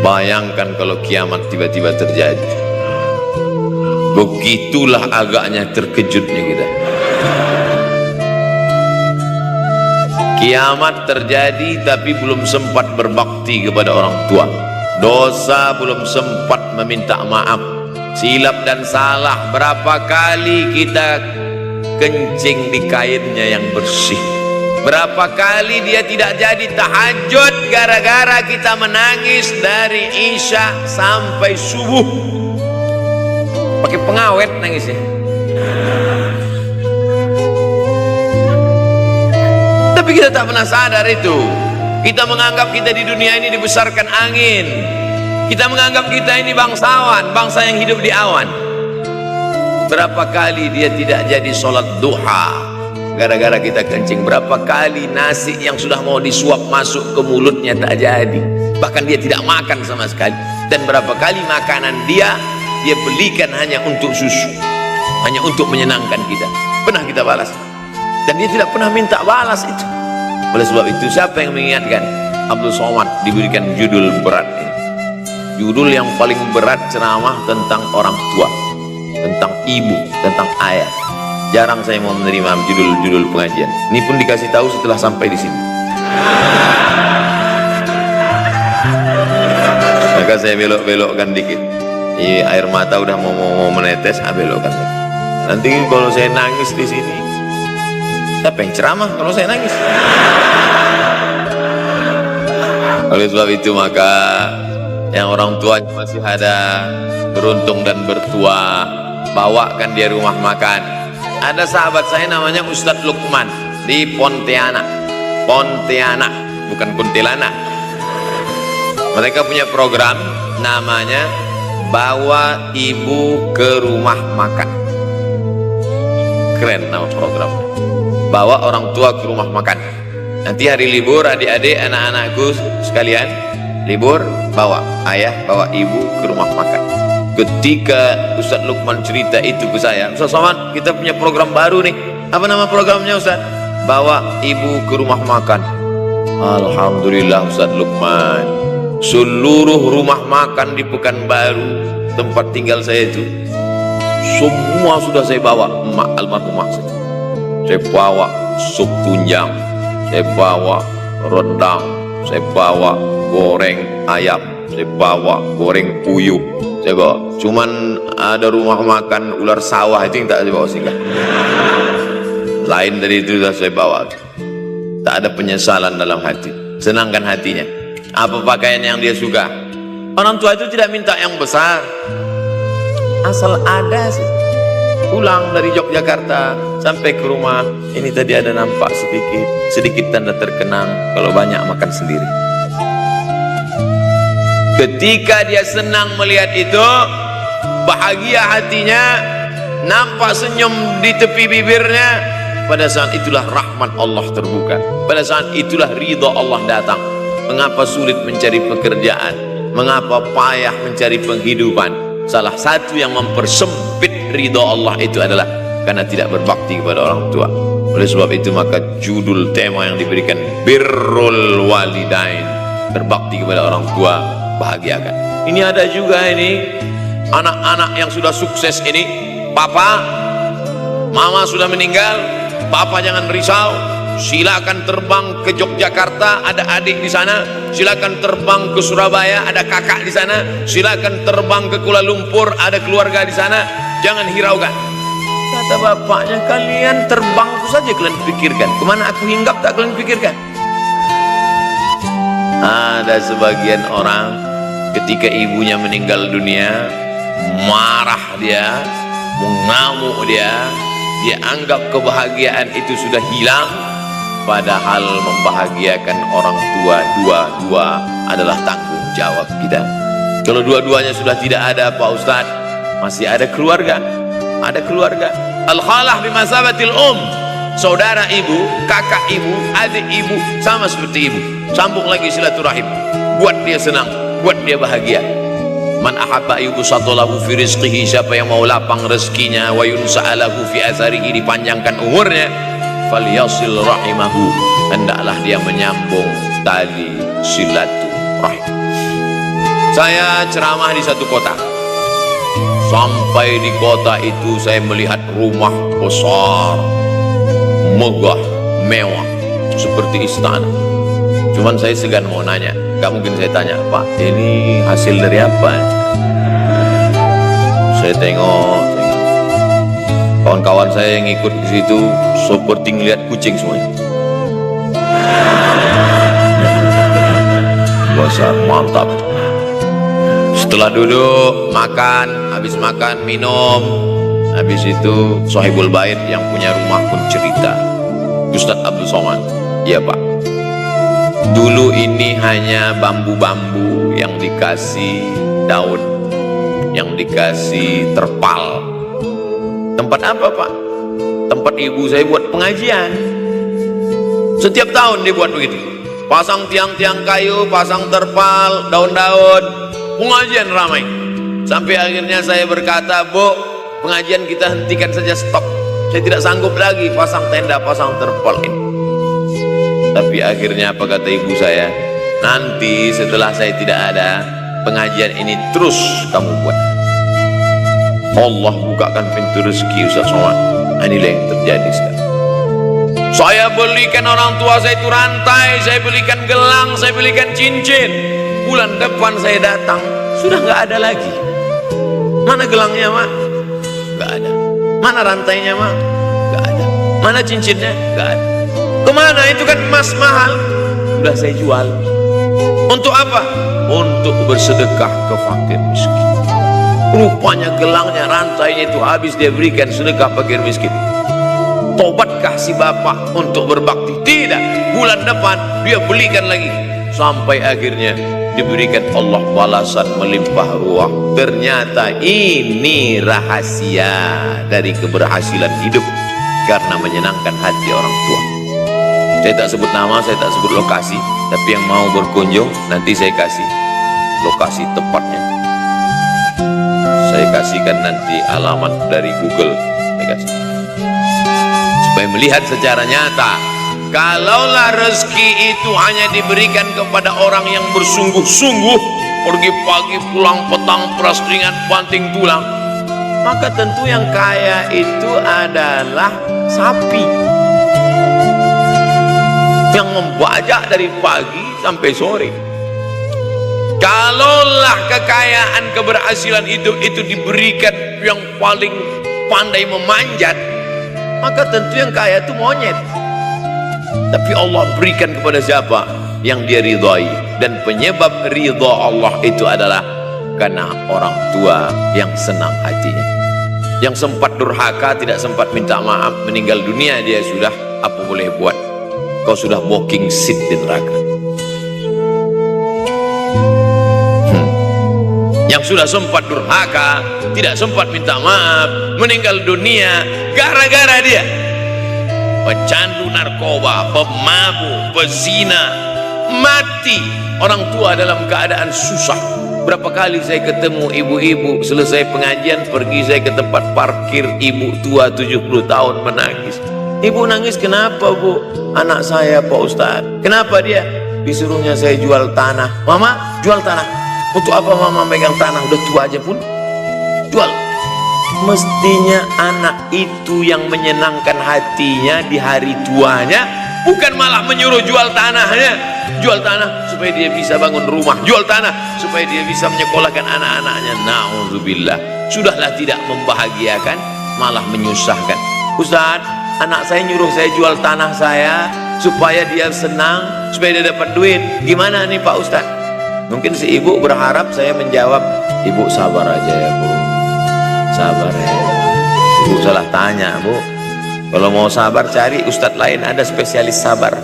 Bayangkan kalau kiamat tiba-tiba terjadi. Begitulah agaknya terkejutnya kita. Kiamat terjadi tapi belum sempat berbakti kepada orang tua. Dosa belum sempat meminta maaf. Silap dan salah berapa kali kita kencing di kainnya yang bersih. Berapa kali dia tidak jadi tahajud gara-gara kita menangis dari Isya sampai subuh. Pakai pengawet nangisnya. Tapi kita tak pernah sadar itu. Kita menganggap kita di dunia ini dibesarkan angin. Kita menganggap kita ini bangsawan, bangsa yang hidup di awan. Berapa kali dia tidak jadi sholat duha gara-gara kita kencing. Berapa kali nasi yang sudah mau disuap masuk ke mulutnya tak jadi, bahkan dia tidak makan sama sekali. Dan berapa kali makanan dia belikan hanya untuk susu, hanya untuk menyenangkan kita. Pernah kita balas, dan dia tidak pernah minta balas itu. Oleh sebab itu, siapa yang mengingatkan? Abdul Somad diberikan judul berat ini. Judul yang paling berat ceramah tentang orang tua, tentang ibu, tentang ayah. Jarang saya mau menerima judul-judul pengajian. Ini pun dikasih tahu setelah sampai di sini. Maka saya belok-belokkan dikit. Air mata udah mau menetes, belokkan. Nanti kalau saya nangis di sini, siapa yang ceramah kalau saya nangis? Oleh sebab itu maka yang orang tua masih ada, beruntung dan bertua, bawakan dia rumah makan. Ada sahabat saya namanya Ustadz Lukman di Pontianak, bukan Kuntilanak. Mereka punya program namanya Bawa Ibu ke Rumah Makan. Keren nama program. Bawa orang tua ke rumah makan. Nanti hari libur adik-adik, anak-anakku sekalian libur, bawa ayah, bawa ibu ke rumah makan. Ketika Ustadz Lukman cerita itu ke saya, Ustadz Somad, kita punya program baru nih. Apa nama programnya Ustadz? Bawa ibu ke rumah makan. Alhamdulillah Ustadz Lukman, seluruh rumah makan di Pekanbaru tempat tinggal saya itu, semua sudah saya bawa. Almarhumah saya bawa sup tunjang, saya bawa rendang, saya bawa goreng ayam, saya bawa goreng puyuh, saya bawa. Cuman ada rumah makan ular sawah itu yang tak saya bawa singgah. Lain dari itu sudah saya bawa. Tak ada penyesalan dalam hati, senangkan hatinya. Apa pakaian yang dia suka. Orang tua itu tidak minta yang besar, asal ada sih. Pulang dari Yogyakarta sampai ke rumah, ini tadi ada nampak sedikit tanda terkenang. Kalau banyak makan sendiri. Ketika dia senang melihat itu, bahagia hatinya, nampak senyum di tepi bibirnya, pada saat itulah rahmat Allah terbuka. Pada saat itulah ridha Allah datang. Mengapa sulit mencari pekerjaan? Mengapa payah mencari penghidupan? Salah satu yang mempersempit ridha Allah itu adalah karena tidak berbakti kepada orang tua. Oleh sebab itu maka judul tema yang diberikan birrul walidain, berbakti kepada orang tua, bahagiakan. Ini ada juga ini anak-anak yang sudah sukses ini, papa, mama sudah meninggal, papa jangan risau, silakan terbang ke Yogyakarta, ada adik di sana. Silakan terbang ke Surabaya, ada kakak di sana. Silakan terbang ke Kuala Lumpur, ada keluarga di sana. Jangan hiraukan. Kata bapaknya, kalian terbang itu saja kalian pikirkan. Kemana aku hinggap tak kalian pikirkan. Ada sebagian orang ketika ibunya meninggal dunia, marah dia, mengamuk dia anggap kebahagiaan itu sudah hilang. Padahal membahagiakan orang tua dua-dua adalah tanggung jawab kita. Kalau dua-duanya sudah tidak ada Pak Ustadz, masih ada keluarga. Ada keluarga. Al-khalah bimasabatil saudara ibu, kakak ibu, adik ibu, sama seperti ibu. Sambung lagi silaturahim, buat dia senang, buat dia bahagia. Man ahabba yubsatalahu fi rizqihi, siapa yang mau lapang rezekinya, wa yunsa'alahu fi atharihi, dipanjangkan umurnya, falyasil rahimahu, hendaklah dia menyambung tali Rahim. Saya ceramah di satu kota. Sampai di kota itu saya melihat rumah besar, megah, mewah, seperti istana. Cuman saya segan mau nanya. Gak mungkin saya tanya, Pak, ini hasil dari apa? Saya tengok. Kawan-kawan saya yang ikut di situ seperti ngeliat kucing semuanya. Besar, mantap. Setelah duduk, makan, habis makan, minum, habis itu Sohibul Bait yang punya rumah pun cerita, Ustadz Abdul Somad, iya Pak, dulu ini hanya bambu-bambu yang dikasih daun, yang dikasih terpal. Tempat apa Pak? Tempat ibu saya buat pengajian. Setiap tahun dia buat begitu, pasang tiang-tiang kayu, pasang terpal, daun-daun, pengajian ramai. Sampai akhirnya saya berkata, Bu, pengajian kita hentikan saja, stop. Saya tidak sanggup lagi pasang tenda, pasang terpal ini. Tapi akhirnya apa kata ibu saya? Nanti setelah saya tidak ada, pengajian ini terus kamu buat. Allah bukakan pintu rezeki Ustaz Somad. Inilah yang terjadi sekarang. Saya belikan orang tua saya itu rantai, saya belikan gelang, saya belikan cincin. Bulan depan saya datang, sudah nggak ada lagi. Mana gelangnya, Mak? Nggak ada. Mana rantainya, Mak? Nggak ada. Mana cincinnya? Nggak ada. Kemana? Itu kan emas mahal. Sudah saya jual. Untuk apa? Untuk bersedekah ke fakir miskin. Rupanya gelangnya, rantainya itu habis dia berikan sedekah fakir miskin. Tobatkah si bapak untuk berbakti? Tidak. Bulan depan dia belikan lagi. Sampai akhirnya diberikan Allah balasan melimpah ruah. Ternyata ini rahasia dari keberhasilan hidup, karena menyenangkan hati orang tua. Saya tak sebut nama, saya tak sebut lokasi, tapi yang mau berkunjung nanti saya kasih lokasi tepatnya. Saya kasihkan nanti alamat dari Google, saya kasih, supaya melihat secara nyata. Kalaulah rezeki itu hanya diberikan kepada orang yang bersungguh-sungguh, pergi pagi pulang petang, peras ringan banting tulang, maka tentu yang kaya itu adalah sapi yang membajak dari pagi sampai sore. Kalaulah kekayaan, keberhasilan itu diberikan yang paling pandai memanjat, maka tentu yang kaya itu monyet. Tapi Allah berikan kepada siapa? Yang dia ridhai. Dan penyebab ridha Allah itu adalah karena orang tua yang senang hatinya. Yang sempat durhaka, tidak sempat minta maaf, meninggal dunia dia sudah, apa boleh buat? Kau sudah walking seat di neraka. Yang sudah sempat durhaka, tidak sempat minta maaf, meninggal dunia gara-gara dia pecandu narkoba, pemabuk, pezina, mati. Orang tua dalam keadaan susah. Berapa kali saya ketemu ibu-ibu selesai pengajian, pergi saya ke tempat parkir, ibu tua 70 tahun menangis. Ibu nangis kenapa, Bu? Anak saya Pak Ustadz. Kenapa dia? Disuruhnya saya jual tanah. Mama jual tanah. Untuk apa mama megang tanah? Udah tua aja pun jual. Mestinya anak itu yang menyenangkan hatinya di hari tuanya, bukan malah menyuruh jual tanahnya. Jual tanah supaya dia bisa bangun rumah, jual tanah supaya dia bisa menyekolahkan anak-anaknya. Na'udzubillah. Sudahlah tidak membahagiakan, malah menyusahkan. Ustaz, anak saya nyuruh saya jual tanah saya supaya dia senang, supaya dia dapat duit. Gimana nih Pak Ustaz? Mungkin si ibu berharap saya menjawab, ibu sabar aja ya Bu, sabar ya. Ibu salah tanya Bu. Kalau mau sabar cari ustadz lain, ada spesialis sabar,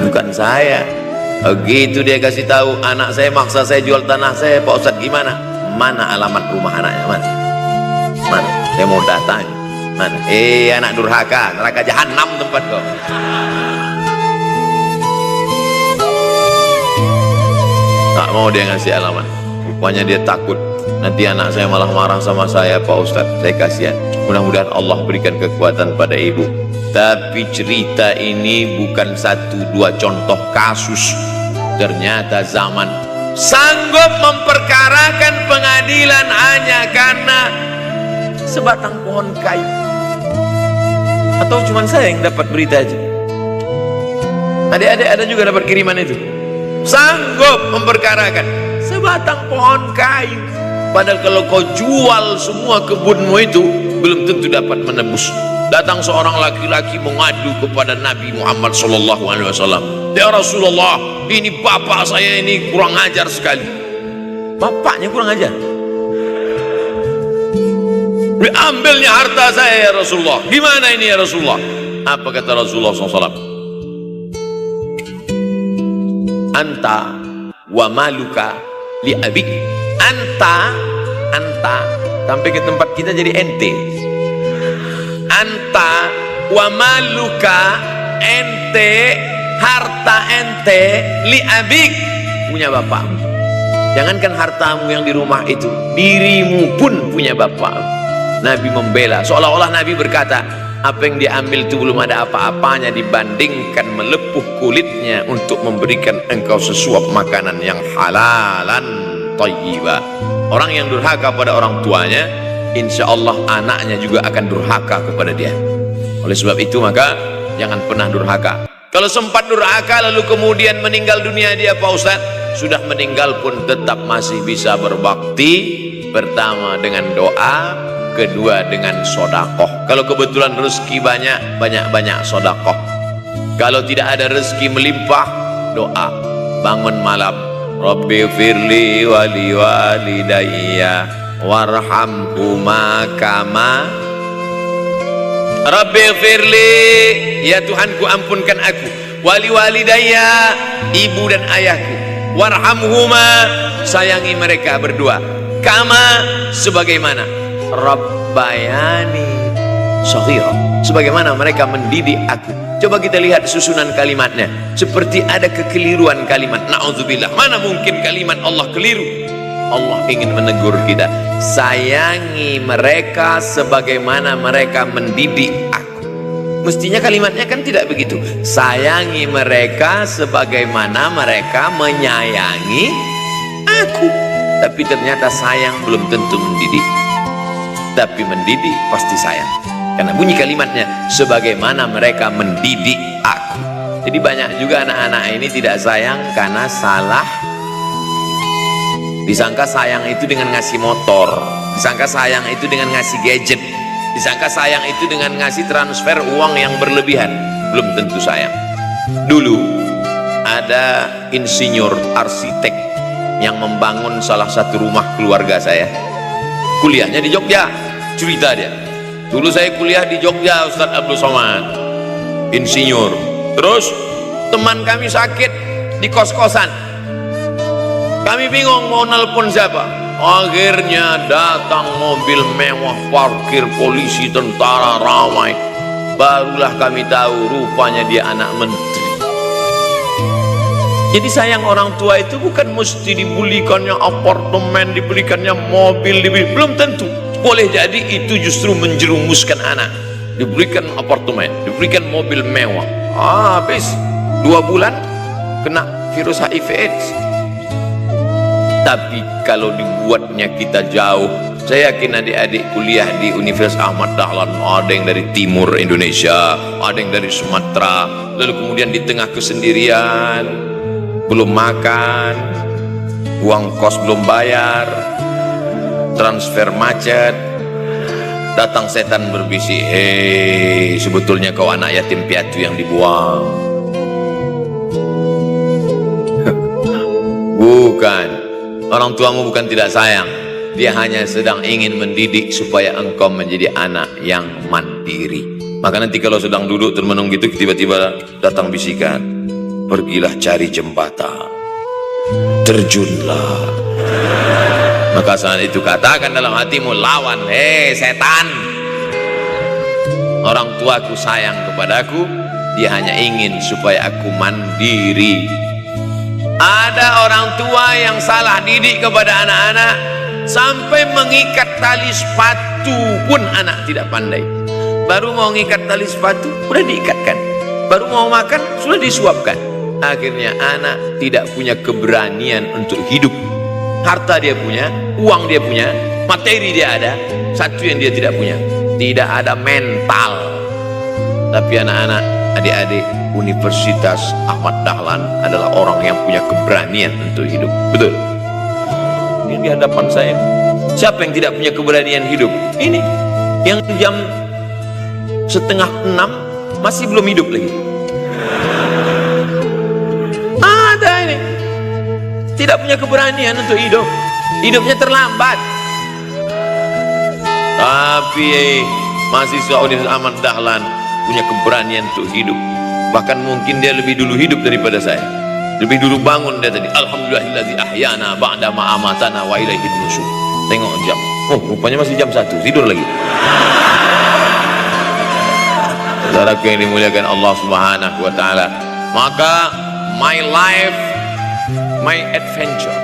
bukan saya. Begitu dia kasih tahu, anak saya maksa saya jual tanah saya. Pak Ustadz gimana? Mana alamat rumah anaknya? Mana? Mana? Saya mau datang. Mana? Anak durhaka, neraka jahanam tempat kau. Tak mau dia ngasih alamat. Rupanya dia takut nanti anak saya malah marah sama saya. Pak Ustadz, saya kasihan. Mudah-mudahan Allah berikan kekuatan pada ibu. Tapi cerita ini bukan 1-2 contoh kasus. Ternyata zaman sanggup memperkarakan pengadilan hanya karena sebatang pohon kayu. Atau cuma saya yang dapat berita aja? Adik-adik ada juga dapat kiriman itu? Sanggup memperkarakan sebatang pohon kayu. Padahal kalau kau jual semua kebunmu itu, belum tentu dapat menebus. Datang seorang laki-laki mengadu kepada Nabi Muhammad SAW. Ya Rasulullah, ini bapak saya ini kurang ajar sekali. Bapaknya kurang ajar? Diambilnya harta saya ya Rasulullah. Gimana ini ya Rasulullah? Apa kata Rasulullah SAW? Anta wa maluka li abik. Anta sampai ke tempat kita jadi ente. Anta wa maluka, ente, harta ente, li abik, punya bapak. Jangankan hartamu yang di rumah itu, dirimu pun punya bapak. Nabi membela, seolah-olah Nabi berkata, apa yang diambil itu belum ada apa-apanya dibandingkan melepuh kulitnya untuk memberikan engkau sesuap makanan yang halalan thayyibah. Orang yang durhaka pada orang tuanya, insya Allah anaknya juga akan durhaka kepada dia. Oleh sebab itu maka jangan pernah durhaka. Kalau sempat durhaka lalu kemudian meninggal dunia dia Pak Ustaz, sudah meninggal pun tetap masih bisa berbakti. Pertama dengan doa, kedua dengan sodakoh. Kalau kebetulan rezeki banyak sodakoh. Kalau tidak ada rezeki melimpah, doa. Bangun malam, Rabbi firli wali walidayya warhamhuma kama Rabbi firli, ya Tuhanku ampunkan aku, wali walidayya, ibu dan ayahku, warhamhuma, sayangi mereka berdua, kama, sebagaimana Rabbayani shaghira, sebagaimana mereka mendidik aku. Coba kita lihat susunan kalimatnya, seperti ada kekeliruan kalimat. Na'udzubillah, mana mungkin kalimat Allah keliru? Allah ingin menegur kita, sayangi mereka sebagaimana mereka mendidik aku. Mestinya kalimatnya kan tidak begitu, sayangi mereka sebagaimana mereka menyayangi aku. Tapi ternyata sayang belum tentu mendidik, tapi mendidik pasti sayang. Karena bunyi kalimatnya, sebagaimana mereka mendidik aku. Jadi banyak juga anak-anak ini tidak sayang karena salah. Disangka sayang itu dengan ngasih motor, disangka sayang itu dengan ngasih gadget, disangka sayang itu dengan ngasih transfer uang yang berlebihan. Belum tentu sayang. Dulu ada insinyur arsitek yang membangun salah satu rumah keluarga saya. Kuliahnya di Jogja. Cerita dia, dulu saya kuliah di Jogja, Ustadz Abdul Somad, insinyur. Terus teman kami sakit di kos-kosan, kami bingung mau nelpon siapa. Akhirnya datang mobil mewah, parkir polisi, tentara, ramai. Barulah kami tahu rupanya dia anak menteri. Jadi sayang orang tua itu bukan mesti dibelikannya apartemen, dibelikannya mobil, belum tentu. Boleh jadi itu justru menjerumuskan anak. Diberikan apartemen, diberikan mobil mewah, habis 2 bulan kena virus HIV AIDS. Tapi kalau dibuatnya kita jauh, saya yakin adik-adik kuliah di Universitas Ahmad Dahlan, ada yang dari timur Indonesia, ada yang dari Sumatera, lalu kemudian di tengah kesendirian, belum makan, uang kos belum bayar, transfer macet, datang setan berbisik, hei, sebetulnya kau anak yatim piatu yang dibuang. Bukan, orang tuamu bukan tidak sayang, dia hanya sedang ingin mendidik supaya engkau menjadi anak yang mandiri. Maka nanti kalau sedang duduk termenung gitu, tiba-tiba datang bisikan, pergilah cari jembatan, terjunlah. Maka saat itu katakan dalam hatimu, lawan, hei setan. Orang tuaku sayang kepadaku, dia hanya ingin supaya aku mandiri. Ada orang tua yang salah didik kepada anak-anak, sampai mengikat tali sepatu pun anak tidak pandai. Baru mau mengikat tali sepatu, sudah diikatkan. Baru mau makan, sudah disuapkan. akhirnya anak tidak punya keberanian untuk hidup. Harta dia punya, uang dia punya, materi dia ada, satu yang dia tidak punya, tidak ada mental. Tapi anak-anak, adik-adik Universitas Ahmad Dahlan adalah orang yang punya keberanian untuk hidup. Betul? Ini di hadapan saya. Siapa yang tidak punya keberanian hidup? Ini yang jam 5:30 masih belum hidup lagi. Ada ini tidak punya keberanian untuk hidup, hidupnya terlambat. Tapi mahasiswa Universitas Ahmad Dahlan punya keberanian untuk hidup. Bahkan mungkin dia lebih dulu hidup daripada saya. Lebih dulu bangun dia tadi. Alhamdulillahillazi ahyana ba'da ma amatana wa ilaihin nusyur. Tengok jam. Oh, rupanya masih jam 1. Tidur lagi. Saudaraku yang dimuliakan Allah Subhanahu wa taala. Maka my life, my adventure.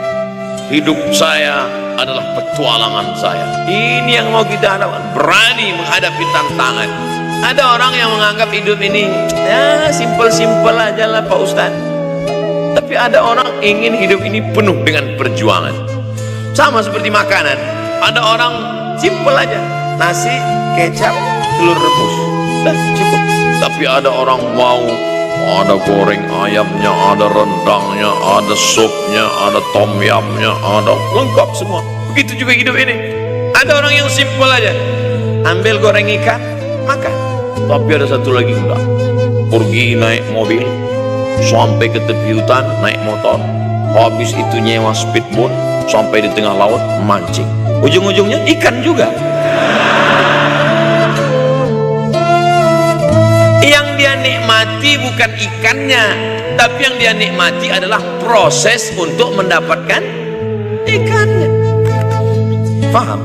Hidup saya adalah petualangan saya. Ini yang mau kita harapkan. Berani menghadapi tantangan. Ada orang yang menganggap hidup ini ya simpel-simpel aja lah Pak Ustaz. Tapi ada orang ingin hidup ini penuh dengan perjuangan. Sama seperti makanan. Ada orang simpel aja, nasi, kecap, telur rebus, dah cukup. Tapi ada orang mau ada goreng ayamnya, ada rendangnya, ada supnya, ada tom yumnya, ada lengkap semua. Begitu juga hidup ini. Ada orang yang simpel aja, ambil goreng ikan, makan. Tapi ada satu lagi enggak, pergi naik mobil sampai ke tepi hutan, naik motor, habis itu nyewa speedboat sampai di tengah laut mancing, ujung-ujungnya ikan juga. Yang dia nikmati bukan ikannya, tapi yang dia nikmati adalah proses untuk mendapatkan ikannya. Paham?